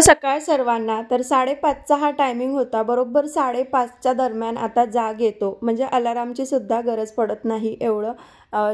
सकाळ सर्वांना। तर 5:30चा हा टायमिंग होता। बरोबर 5:30च्या दरम्यान आता जाग येतो, म्हणजे अलारामची सुद्धा गरज पडत नाही एवढं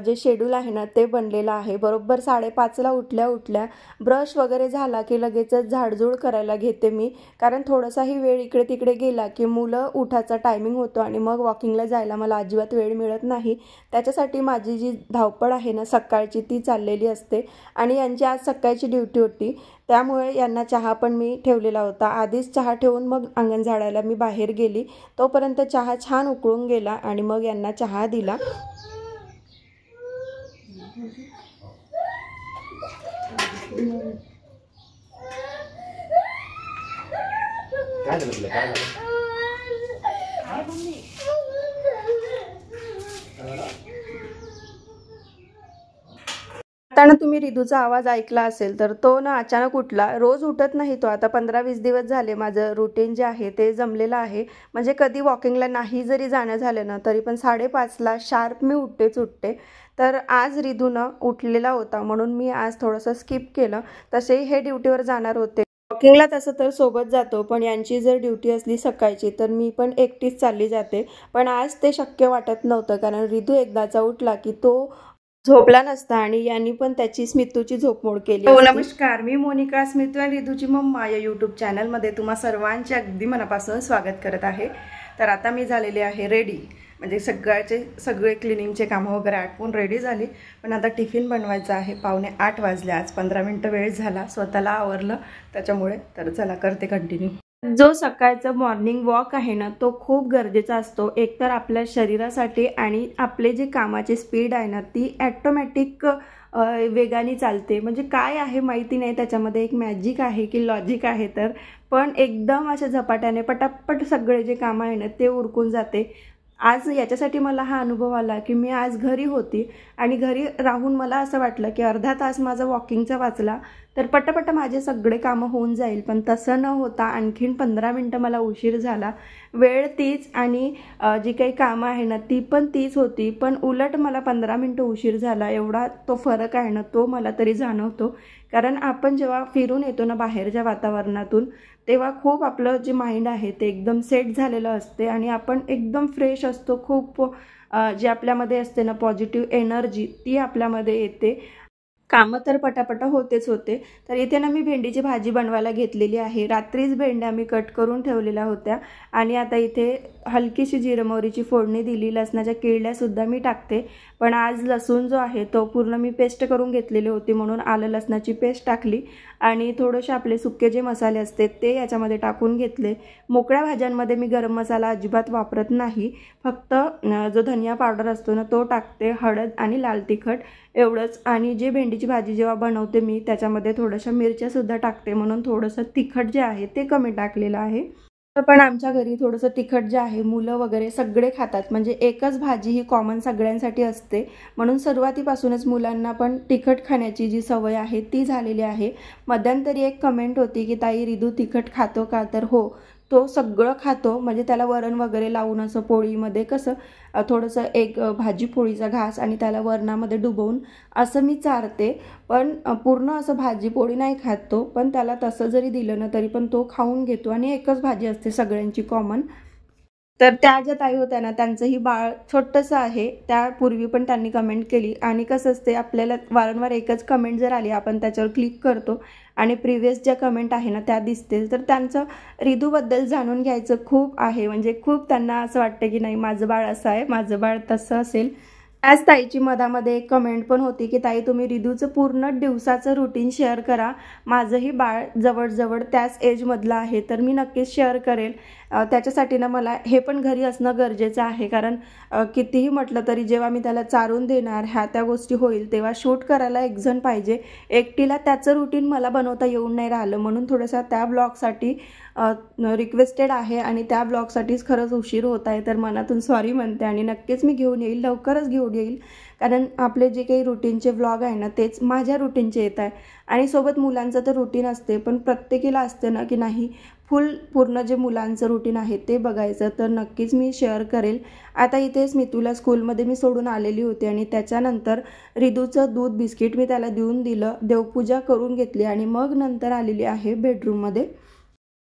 जे शेड्यूल आहे ना ते बनलेलं आहे। बरोबर 5:30ला उठल्या ब्रश वगैरे झाला की लगेचच झाडझूड करायला घेते मी, कारण थोडासाही वेळ इकडे तिकडे गेला की मुलं उठायचा टायमिंग होतो आणि मग वॉकिंगला जायला मला अजिबात वेळ मिळत नाही। त्याच्यासाठी माझी जी धावपळ आहे ना सकाळची ती चाललेली असते। आणि यांची आज सकाळची ड्युटी होती, त्यामुळे यांना चहा पण मी ठेवलेला होता। आधीच चहा ठेवून मग अंगण झाडायला मी बाहेर गेली, तोपर्यंत चहा छान उकळून गेला आणि मग यांना चहा दिला। आता तुम्ही रिदूचा आवाज ऐकला असेल तर तो ना अचानक उठला। रोज उठत नाही तो, आता 15-20 दिवस झाले माझं रुटीन जे आहे ते जमलेलं आहे। म्हणजे कधी वॉकिंगला नाही जरी जाणं झालं ना तरी पण 5:30ला शार्प मी उठते। तर आज रिदूनं उठलेला होता म्हणून मी आज थोडंसं स्किप केलं। तसेही हे ड्युटीवर जाणार होते। वॉकिंगला तसं तर सोबत जातो, पण यांची जर ड्युटी असली सकाळची तर मी पण एकटीच चालली जाते। पण आज ते शक्य वाटत नव्हतं, कारण रिदू एकदाचा उठला की तो झोपला नसता आणि यांनी पण त्याची स्मितूची झोपमोड केली। नमस्कार, मी मोनिका, स्मितू आणि रिदूची मम्मा या यूट्यूब चॅनलमध्ये तुम्हा सर्वांचे अगदी मनापासून स्वागत करत आहे। तर आता मी झालेले आहे रेडी, म्हणजे सगळे क्लिनिंगचे कामं वगैरे आटपून रेडी झाली। पण आता टिफिन बनवायचा आहे। 7:45 वाजले, आज 15 मिनिटं वेळ झाला, स्वतःला आवरलं त्याच्यामुळे। तर चला करते कंटिन्यू। जो सकाळचा मॉर्निंग वॉक आहे ना तो खूप गरजेचा असतो, एकतर आपल्या शरीरासाठी आणि आपले जे कामाची स्पीड आहे ना ती ॲटोमॅटिक वेगाने चालते। म्हणजे काय आहे माहिती नाही, त्याच्यामध्ये एक मॅजिक आहे की लॉजिक आहे, तर पण एकदम अशा झपाट्याने पटापट सगळे जे काम आहे ना ते उरकून जाते। आज याच्यासाठी मला हा अनुभव आला की मी आज घरी होती आणि घरी राहून मला असं वाटलं की अर्धा तास माझा वॉकिंगचा वाचला तर पटापट माझे सगळे कामं होऊन जाईल, पण तसं न होता आणखीन 15 मिनटं मला उशीर झाला। वेळ तीच आणि जी काही कामं आहे ना ती पण तीच होती, पण उलट मला 15 मिनटं उशीर झाला। एवढा तो फरक आहे ना तो मला तरी जाणवतो, कारण आपण जेव्हा फिरून येतो ना बाहेरच्या वातावरणातून तेव्हा खूप आपलं जे माइंड आहे ते एकदम सेट झालेलं असते आणि आपण एकदम फ्रेश असतो। खूप जे आपल्यामध्ये असते ना पॉझिटिव्ह एनर्जी ती आपल्यामध्ये येते। कामं तर पटापट होतेच होते। तर इथे ना मी भेंडीची भाजी बनवायला घेतलेली आहे। रात्रीच भेंड्या मी कट करून ठेवलेल्या होत्या आणि आता इथे हलकीशी जिरं मोहरीची फोडणी दिली, लसणाच्या किडल्यासुद्धा मी टाकते। पण आज लसूण जो आहे तो पूर्ण मी पेस्ट करून घेतलेली होती, म्हणून आलं लसणाची पेस्ट टाकली आणि थोडेसे आपले सुके जे मसाले असते ते याच्यामध्ये टाकून घेतले। मोकळ्या भाज्यांमध्ये मी गरम मसाला अजिबात वापरत नाही, फक्त जो धनिया पावडर असतो ना तो टाकते, हळद आणि लाल तिखट एवढंच। आणि जे भेंडीची भाजी जेव्हा बनवते मी त्याच्यामध्ये थोड्याशा मिरच्यासुद्धा टाकते, म्हणून थोडंसं तिखट जे आहे ते कमी टाकलेलं आहे। पण आमच्या घरी थोडंसं तिखट जे आहे मुलं वगैरे सगळे खातात, म्हणजे एकच भाजी ही कॉमन सगळ्यांसाठी असते, म्हणून सुरुवातीपासूनच मुलांना पण तिखट खाण्याची जी सवय आहे ती झालेली आहे। मध्यंतरी एक कमेंट होती की ताई रिदू तिखट खातो का, तर हो तो सगळं खातो, म्हणजे त्याला वरण वगैरे लावून असं पोळीमध्ये कसं थोडंसं एक भाजी पोळीचा घास आणि त्याला वरणामध्ये डुबवून असं मी चारते, पण पूर्ण असं भाजी पोळी नाही खात तो, पण त्याला तसं जरी दिलं ना तरी पण तो खाऊन घेतो आणि एकच भाजी असते सगळ्यांची कॉमन। तर त्या ज्या ताई होत्या ना त्यांचंही बाळ छोटंसं आहे, त्यापूर्वी पण त्यांनी कमेंट केली आणि कसं असते आपल्याला वारंवार एकच कमेंट जर आली आपण त्याच्यावर क्लिक करतो आणि प्रिव्हियस ज्या कमेंट आहे ना त्या दिसतील, तर त्यांचं रिदूबद्दल जाणून घ्यायचं खूप आहे, म्हणजे खूप त्यांना असं वाटतं की नाही माझं बाळ असं आहे, माझं बाळ तसं असेल। त्याच ताईची मधामध्ये एक कमेंट पण होती की ताई तुम्ही रिदूचं पूर्ण दिवसाचं रुटीन शेअर करा, माझंही बाळ जवळजवळ त्याच एजमधलं आहे, तर मी नक्कीच शेअर करेल। त्याच्यासाठी ना मला हे पण घरी असणं गरजेचं आहे, कारण कितीही म्हटलं तरी जेव्हा मी त्याला चारून देणार ह्या त्या गोष्टी होईल तेव्हा शूट करायला एक जण पाहिजे. एकटीला त्याचं रुटीन मला बनवता येऊन नाही राहिलं, म्हणून थोडंसं त्या ब्लॉगसाठी रिक्वेस्टेड आहे आणि त्या ब्लॉगसाठीच खरंच उशीर होत आहे. तर मनातून सॉरी म्हणते आणि नक्कीच मी घेऊन येईल, लवकरच घेऊन येईल. कारण आपले जे काही रुटीनचे व्लॉग आहे ना तेच माझ्या रुटीनचे येत आहे आणि सोबत मुलांचं तर रुटीन असते, पण प्रत्येकीला असते ना की नाही पूर्ण जे मुलांचं रुटीन आहे ते बघायचं. तर नक्कीच मी शेअर करेल. आता इथे स्मितूला स्कूलमध्ये मी सोडून आलेली होती आणि त्याच्यानंतर रिदूचं दूध बिस्किट मी त्याला देऊन दिलं, देवपूजा करून घेतली आणि मग नंतर आलेली आहे बेडरूममध्ये.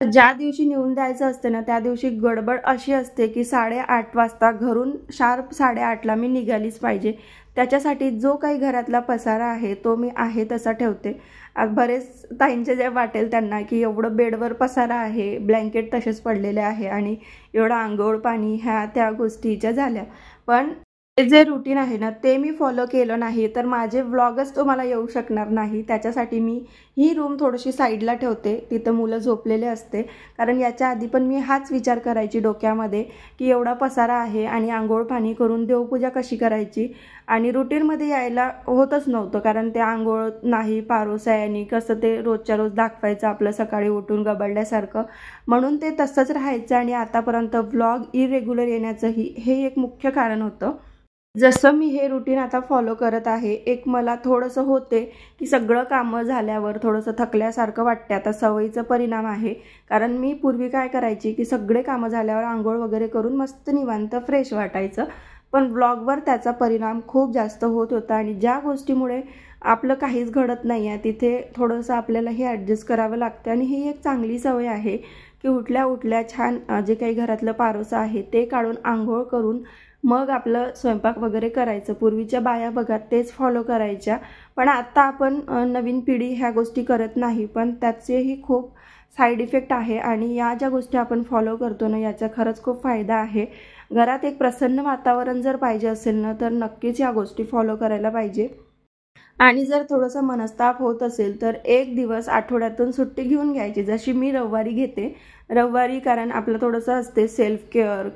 ज्या दिवशी नेऊन द्यायचं असते ना त्या दिवशी गडबड अशी असते की 8:30 वाजता घरून शार्प 8:30ला मी निघालीच पाहिजे. त्याच्यासाठी जो काही घरातला पसारा आहे तो मी आहे तसा ठेवते. बरेच ताईंचे जे वाटेल त्यांना की एवढं बेडवर पसारा आहे, ब्लँकेट तसेच पडलेले आहे आणि एवढं अंघोळ पाणी ह्या त्या गोष्टीच्या झाल्या, पण हे जे रुटीन आहे ना ते मी फॉलो केलं नाही तर माझे व्लॉगच तुम्हाला येऊ शकणार नाही. त्याच्यासाठी मी ही रूम थोडीशी साईडला ठेवते, तिथं मुलं झोपलेले असते. कारण याच्या आधी पण मी हाच विचार करायची डोक्यामध्ये की एवढा पसारा आहे आणि आंघोळ पाणी करून देवपूजा कशी करायची, आणि रुटीनमध्ये यायला होतच नव्हतं. कारण ते आंघोळ नाही, पारोस आहे आणि कसं ते रोजच्या रोज दाखवायचं आपलं सकाळी उठून गबाळल्यासारखं, म्हणून ते तसंच राहायचं आणि आतापर्यंत व्लॉग इरेग्युलर येण्याचंही हे एक मुख्य कारण होतं. जसं मी हे रुटीन आता फॉलो करत आहे, एक मला थोडंसं होते की सगळं कामं झाल्यावर थोडंसं थकल्यासारखं वाटते. आता सवयीचा परिणाम आहे, कारण मी पूर्वी काय करायची की सगळे कामं झाल्यावर आंघोळ वगैरे करून मस्त निवांत फ्रेश वाटायचं, पण ब्लॉगवर त्याचा परिणाम खूप जास्त होत होता आणि ज्या गोष्टीमुळे आपलं काहीच घडत नाही आहे तिथे थोडंसं आपल्याला हे ॲडजस्ट करावं लागतं. आणि ही एक चांगली सवय आहे की उठल्या उठल्या छान जे काही घरातलं पारोसं आहे ते काढून आंघोळ करून मग आपलं स्वयंपाक वगैरे करायचं. पूर्वीच्या बाया बघा तेच फॉलो करायच्या, पण आता आपण नवीन पिढी ह्या गोष्टी करत नाही, पण त्याचेही खूप साईड इफेक्ट आहे आणि या ज्या गोष्टी आपण फॉलो करतो ना याचा खरंच खूप फायदा आहे. घरात एक प्रसन्न वातावरण जर पाहिजे असेल ना तर नक्कीच या गोष्टी फॉलो करायला पाहिजे. आणि जर थोडंसं मनस्ताप होत असेल तर एक दिवस आठवड्यातून सुट्टी घेऊन घ्यायची, जशी मी रविवारी घेते. रविवारी कारण आपलं थोडंसं असते सेल्फ केअर,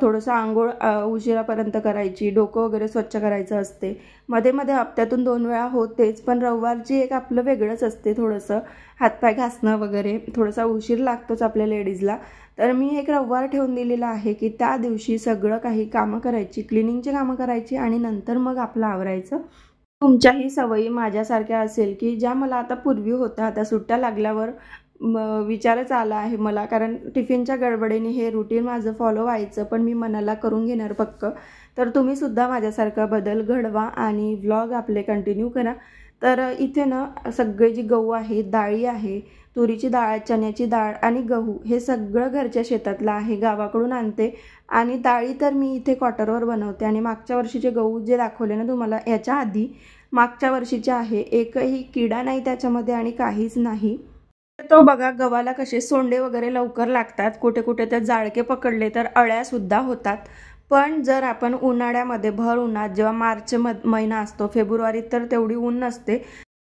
थोडंसं आंघोळ उशिरापर्यंत करायची, डोकं वगैरे स्वच्छ करायचं असते. मध्ये मध्ये हप्त्यातून 2 वेळा होतेच, पण रविवारची एक आपलं वेगळंच असते. थोडंसं हातपाय घासणं वगैरे थोडासा उशीर लागतोच आपल्या लेडीजला. तर मी एक रविवार ठेवून दिलेला आहे की त्या दिवशी सगळं काही कामं करायची, क्लिनिंगची कामं करायची आणि नंतर मग आपलं आवरायचं. तुमच्याही सवयी माझ्यासारख्या असेल की ज्या मला आता पूर्वी होत्या, आता सुट्ट्या लागल्यावर विचारच आला आहे मला, कारण टिफिनच्या गडबडीने हे रुटीन माझं फॉलो व्हायचं, पण मी मनाला करून घेणार पक्क. तर तुम्हीसुद्धा माझ्यासारखा बदल घडवा आणि व्लॉग आपले कंटिन्यू करा. तर इथे ना सगळे जी गहू आहे, डाळी आहे, तुरीची डाळ, चण्याची डाळ आणि गहू हे सगळं घरच्या शेतातलं आहे, गावाकडून आणते. आणि डाळी तर मी इथे क्वार्टरवर बनवते. आणि मागच्या वर्षीचे गहू जे दाखवले ना तुम्हाला याच्या आधी, मागच्या वर्षीचे आहे, एकही किडा नाही त्याच्यामध्ये आणि काहीच नाही. तो बघा गव्हाला कसे सोंडे वगैरे लवकर लागतात, कुठे कुठे तर जाळके पकडले तर अळ्यासुद्धा होतात. पण जर आपण उन्हाळ्यामध्ये भर उन्हात जेव्हा मार्च महिना असतो, फेब्रुवारीत तर तेवढी ऊन नसते,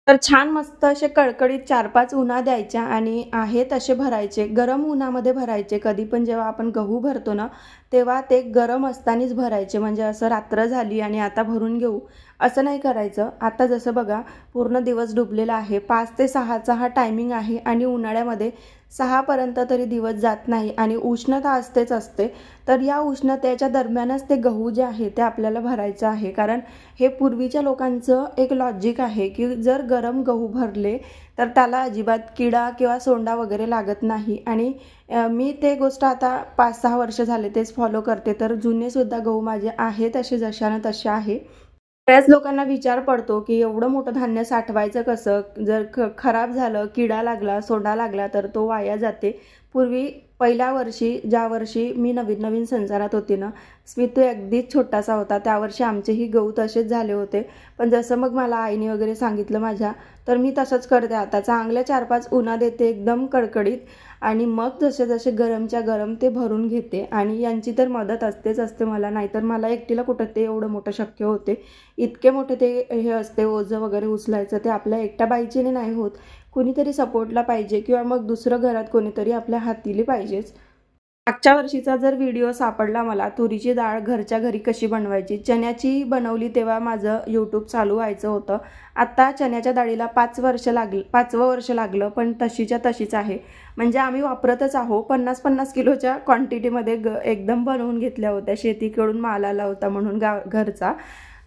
तर छान मस्त असे कडकडीत 4-5 उन्हा द्यायच्या आणि आहेत असे भरायचे, गरम उन्हामध्ये भरायचे. कधी पण जेव्हा आपण गहू भरतो ना तेव्हा ते गरम असतानाच भरायचे, म्हणजे असं रात्र झाली आणि आता भरून घेऊ असं नाही करायचं. आता जसं बघा पूर्ण दिवस डुबलेला आहे, 5 ते 6चा हा टायमिंग आहे आणि उन्हाळ्यामध्ये 6पर्यंत तरी दिवस जात नाही आणि उष्णता असतेच असते. तर या उष्णतेच्या दरम्यानच ते गहू जे आहे ते आपल्याला भरायचं आहे, कारण हे पूर्वीच्या लोकांचं एक लॉजिक आहे की जर गरम गहू भरले तर त्याला अजिबात किडा किंवा सोंडा वगैरे लागत नाही. आणि मी ते गोष्ट आता 5-6 वर्ष झाले तेच फॉलो करते. तर जुनेसुद्धा गहू माझे आहेत असे जशानं तसे आहे. बऱ्याच लोकांना विचार पडतो की एवढं मोठं धान्य साठवायचं कसं, जर खराब झालं, किडा लागला, सोंडा लागला तर तो वाया जाते. पूर्वी पहिल्या वर्षी ज्या वर्षी मी नवीन संसारात होते ना, स्मितू अगदीच छोटासा होता, त्या वर्षी आमचेही गहू तसेच झाले होते. पण जसं मग मला आईने वगैरे सांगितलं माझ्या, तर मी तसंच करते. आता चांगल्या 4-5 उन्हा देते एकदम कडकडीत आणि मग जसे जसे गरमच्या गरम ते भरून घेते. आणि यांची तर मदत असतेच असते मला, नाहीतर मला एकटीला कुठं ते एवढं मोठं शक्य होते. इतके मोठे ते हे असते ओझं वगैरे उचलायचं, ते आपल्या एकट्या बाईचीने नाही होत. कुणीतरी सपोर्टला पाहिजे किंवा मग दुसरं घरात कोणीतरी आपल्या हातीला पाहिजेच. मागच्या वर्षीचा जर व्हिडिओ सापडला मला, तुरीची डाळ घरच्या घरी कशी बनवायची, चण्याची बनवली तेव्हा माझं यूट्यूब चालू व्हायचं होतं. आत्ता चण्याच्या डाळीला 5वं वर्ष लागलं, पण तशीच्या तशीच आहे. म्हणजे आम्ही वापरतच आहो. 50-50 किलोच्या क्वांटिटीमध्ये एकदम बनवून घेतल्या होत्या. शेतीकडून माल आला होता म्हणून घरचा.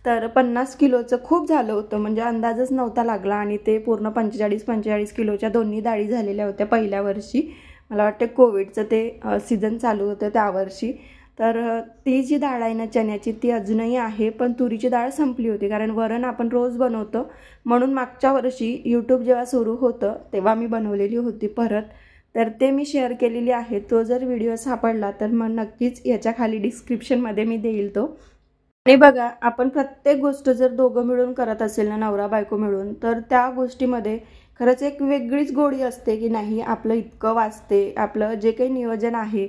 तर 50 किलोचं खूप झालं होतं, म्हणजे अंदाजच नव्हता लागला. आणि ते पूर्ण 45-45 किलोच्या दोन्ही डाळी झालेल्या होत्या पहिल्या वर्षी. मला वाटतं कोविडचं ते सीझन चालू होतं त्यावर्षी. तर ती जी डाळ आहे ना चण्याची, ती अजूनही आहे, पण तुरीची डाळ संपली होती. कारण वरण आपण रोज बनवतो, म्हणून मागच्या वर्षी यूट्यूब जेव्हा सुरू होतं तेव्हा मी बनवलेली होती परत. तर ते मी शेअर केलेली आहे. तो जर व्हिडिओ सापडला तर मग नक्कीच याच्या खाली डिस्क्रिप्शनमध्ये मी देईल तो. आणि बघा, आपण प्रत्येक गोष्ट जर दोघं मिळून करत असेल ना, नवरा बायको मिळून, तर त्या गोष्टीमध्ये खरंच एक वेगळीच गोडी असते की नाही, आपलं इतकं वाचते, आपलं जे काही नियोजन आहे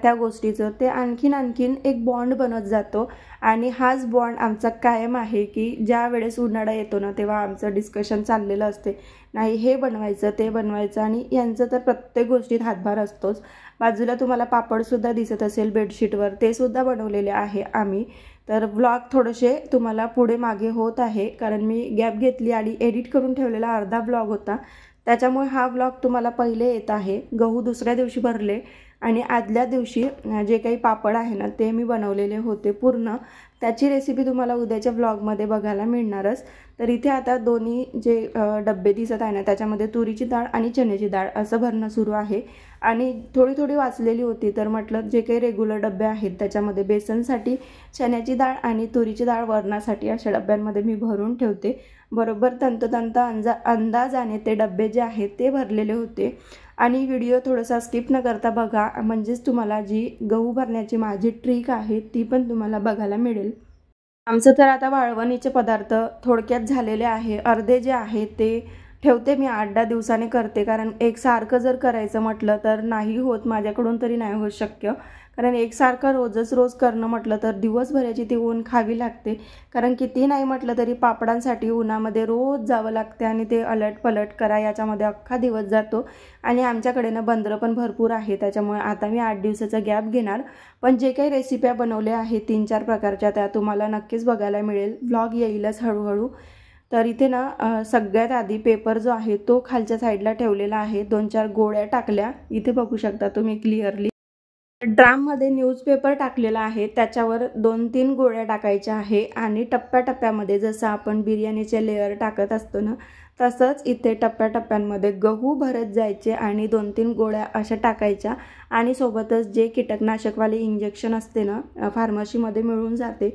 त्या गोष्टीचं, ते आणखीन एक बॉन्ड बनत जातो. आणि हाच बॉन्ड आमचा कायम आहे की ज्या वेळेस उन्हाळा येतो ना, तेव्हा आमचं डिस्कशन चाललेलं असते, नाही हे बनवायचं ते बनवायचं. आणि यांचं तर प्रत्येक गोष्टीत हातभार असतोच. बाजूला तुम्हाला पापडसुद्धा दिसत असेल बेडशीटवर, ते सुद्धा बनवलेले आहे आम्ही. तर व्लॉग थोडेसे तुम्हाला पुढे मागे होत आहे, कारण मी गॅप घेतली आणि एडिट करून ठेवलेला अर्धा व्लॉग होता, त्याच्यामुळे हा व्लॉग तुम्हाला पहिले येत आहे. गहू दुसऱ्या दिवशी भरले आणि आदल्या दिवशी जे काही पापड आहे ना, ते मी बनवलेले होते पूर्ण. त्याची रेसिपी तुम्हाला उद्याच्या व्लॉगमध्ये बघायला मिळणारच. तर इथे आता दोन्ही जे डब्बे दिसत आहे ना, त्याच्यामध्ये तुरीची डाळ आणि चण्याची डाळ असं भरणं सुरू आहे. आणि थोडी वाचलेली होती, तर म्हटलं जे काही रेग्युलर डबे आहेत त्याच्यामध्ये बेसनसाठी चण्याची डाळ आणि तुरीची डाळ वरणासाठी अशा डब्यांमध्ये मी भरून ठेवते. बरोबर तंतोतंत अंदाजाने ते डबे जे आहेत ते भरलेले होते. आणि व्हिडिओ थोडासा स्किप न करता बघा, म्हणजेच तुम्हाला जी गहू भरण्याची माझी ट्रिक आहे ती पण तुम्हाला बघायला मिळेल. आमचं तर आता वाळवणीचे पदार्थ थोडक्यात झालेले आहे. अर्धे जे आहे ते ठेवते मी, 8-10 दिवसाने करते, कारण एकसारखं जर करायचं म्हटलं तर नाही होत, माझ्याकडून तरी नाही होत शक्य. कारण एकसारखं रोज करणं म्हटलं तर दिवसभराची ती ऊन खावी लागते. कारण किती नाही म्हटलं तरी पापडांसाठी उन्हामध्ये रोज जावं लागते आणि ते अलटपलट करा, याच्यामध्ये अख्खा दिवस जातो. आणि आमच्याकडे ना बंदरं पण भरपूर आहे, त्याच्यामुळे आता मी 8 दिवसाचा गॅप घेणार. पण जे काही रेसिप्या बनवल्या आहेत 3-4 प्रकारच्या, त्या तुम्हाला नक्कीच बघायला मिळेल. व्लॉग येईलच हळूहळू. तर इथे ना सगळ्यात आधी पेपर जो आहे तो खालच्या साईडला ठेवलेला आहे. 2-4 गोळ्या टाकल्या, इथे बघू शकता तुम्ही क्लिअरली. ड्राममध्ये न्यूजपेपर टाकलेला आहे, त्याच्यावर 2-3 गोळ्या टाकायच्या आहे. आणि टप्प्याटप्प्यामध्ये जसं आपण बिर्याणीचे लेअर टाकत असतो ना, तसंच इथे टप्प्याटप्प्यांमध्ये गहू भरत जायचे आणि 2-3 गोळ्या अशा टाकायच्या. आणि सोबतच जे कीटकनाशकवाले इंजेक्शन असते ना, फार्मसीमध्ये मिळून जाते,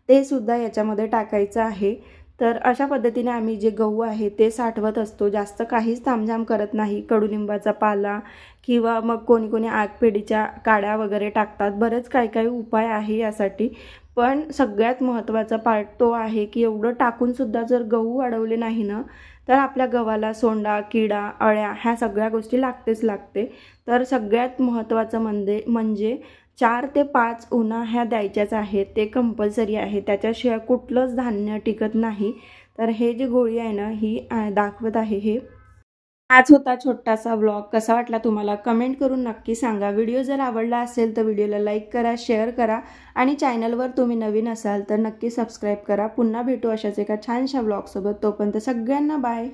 ते सुद्धा याच्यामध्ये टाकायचं आहे. तर अशा पद्धतीने आम्ही जे गहू आहे ते साठवत असतो. जास्त काहीच तामझाम करत नाही. कडुलिंबाचा पाला किंवा मग कोणी आगपेढीच्या काड्या वगैरे टाकतात. बरेच काही उपाय आहे यासाठी. पण सगळ्यात महत्त्वाचा पार्ट तो आहे की एवढं टाकूनसुद्धा जर गहू वाढवले नाही ना, तर आपल्या गव्हाला सोंडा, किडा, अळ्या ह्या सगळ्या गोष्टी लागते. तर सगळ्यात महत्त्वाचं म्हणजे 4 ते 5 उन्हा ह्या द्यायच्याच आहेत, ते कंपल्सरी आहे. त्याच्याशिवाय कुठलंच धान्य टिकत नाही. तर हे जी गोळी आहे ना, ही दाखवत आहे हे. हाच होता छोटासा व्लॉग. कसा वाटला तुम्हाला कमेंट करून नक्की सांगा. व्हिडिओ जर आवडला असेल तर व्हिडिओला लाईक करा, शेअर करा आणि चॅनलवर तुम्ही नवीन असाल तर नक्की सबस्क्राईब करा. पुन्हा भेटू अशाच एका छानशा व्लॉगसोबत. तोपर्यंत सगळ्यांना बाय.